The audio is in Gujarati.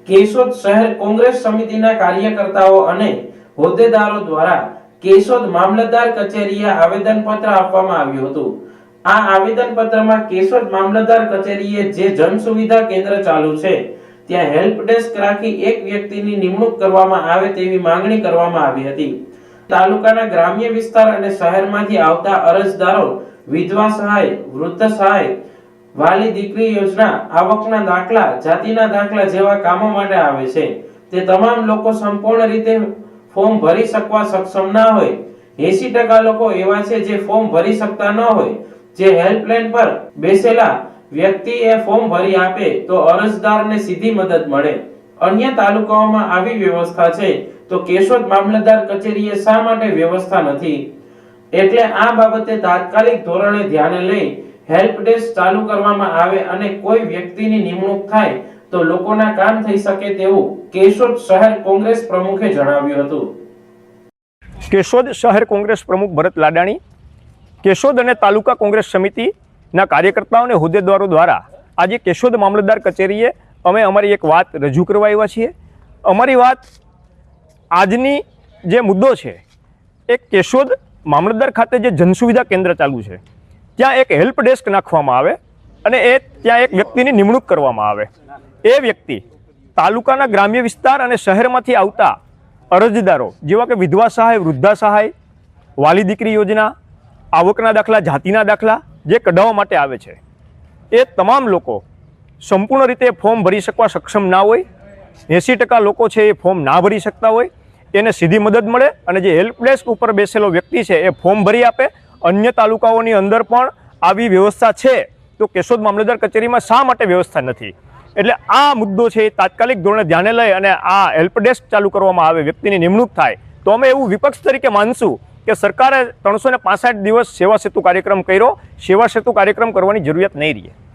કેશોદ શહેર કોંગ્રેસ સમિતિના કાર્યકર્તાઓ અને હોદ્દેદારો દ્વારા કેશોદ મામલતદાર કચેરીએ આવેદનપત્ર આપવામાં આવ્યું હતું। આ આવેદનપત્રમાં કેશોદ મામલતદાર કચેરીએ જે જન સુવિધા કેન્દ્ર ચાલુ છે ત્યાં હેલ્પ ડેસ્ક રાખી એક વ્યક્તિની નિમણૂક કરવામાં આવે તેવી માંગણી કરવામાં આવી હતી। તાલુકાના ગ્રામ્ય વિસ્તાર અને શહેરમાંથી આવતા અરજદારો વિધવા સહાય, વૃદ્ધ સહાય, વાલી દીકરી યોજના, આવકના દાખલા, જાતિના દાખલા જેવા કામો માટે આવે છે। તે તમામ લોકો સંપૂર્ણ રીતે ફોર્મ ભરી શકવા સક્ષમ ના હોય। 80% લોકો એવા છે જે ફોર્મ ભરી શકતા ન હોય। જે હેલ્પલાઇન પર બેસેલા વ્યક્તિએ ફોર્મ ભરી આપે તો અરજદારને સીધી મદદ મળે। અન્ય તાલુકાઓમાં આવી વ્યવસ્થા છે તો કેશોદ મામલતદાર કચેરીએ શા માટે વ્યવસ્થા નથી? એટલે આ બાબતે તાત્કાલિક ધોરણે ધ્યાને લઈ હેલ્પ ડેસ્ક ચાલુ કરવામાં આવે અને કોઈ વ્યક્તિની નિમણૂક થાય તો લોકોના કામ થઈ શકે તેવું કેશોદ શહેર કોંગ્રેસ પ્રમુખે જણાવ્યું હતું। કેશોદ શહેર કોંગ્રેસ પ્રમુખ ભરત લાડાણી કેશોદ અને તાલુકા કોંગ્રેસ સમિતિના કાર્યકર્તાઓ અને હોદ્દેદારો દ્વારા આજે કેશોદ મામલતદાર કચેરીએ અમે અમારી એક વાત રજૂ કરવા આવ્યા છીએ। અમારી વાત આજની જે મુદ્દો છે એ કેશોદ મામલતદાર ખાતે જે જનસુવિધા કેન્દ્ર ચાલુ છે ત્યાં એક હેલ્પ ડેસ્ક નાખવામાં આવે અને ત્યાં એક વ્યક્તિની નિમણૂક કરવામાં આવે। એ વ્યક્તિ તાલુકાના ગ્રામ્ય વિસ્તાર અને શહેરમાંથી આવતા અરજદારો જેવા કે વિધવા સહાય, વૃદ્ધા સહાય, વાલી દીકરી યોજના, આવકના દાખલા, જાતિના દાખલા જે કઢાવવા માટે આવે છે એ તમામ લોકો સંપૂર્ણ રીતે ફોર્મ ભરી શકવા સક્ષમ ના હોય। 80% લોકો છે એ ફોર્મ ના ભરી શકતા હોય, એને સીધી મદદ મળે અને જે હેલ્પ ડેસ્ક ઉપર બેસેલો વ્યક્તિ છે એ ફોર્મ ભરી આપે। અન્ય તાલુકાઓની અંદર પણ આવી વ્યવસ્થા છે તો કેશોદ મામલતદાર કચેરીમાં શા માટે વ્યવસ્થા નથી? એટલે આ મુદ્દો છે એ તાત્કાલિક ધોરણે ધ્યાને લઈ અને આ હેલ્પ ડેસ્ક ચાલુ કરવામાં આવે, વ્યક્તિની નિમણૂક થાય તો અમે એવું વિપક્ષ તરીકે માનશું કે સરકારે 365 દિવસ સેવા સેતુ કાર્યક્રમ કર્યો, સેવા સેતુ કાર્યક્રમ કરવાની જરૂરિયાત નહીં રહે।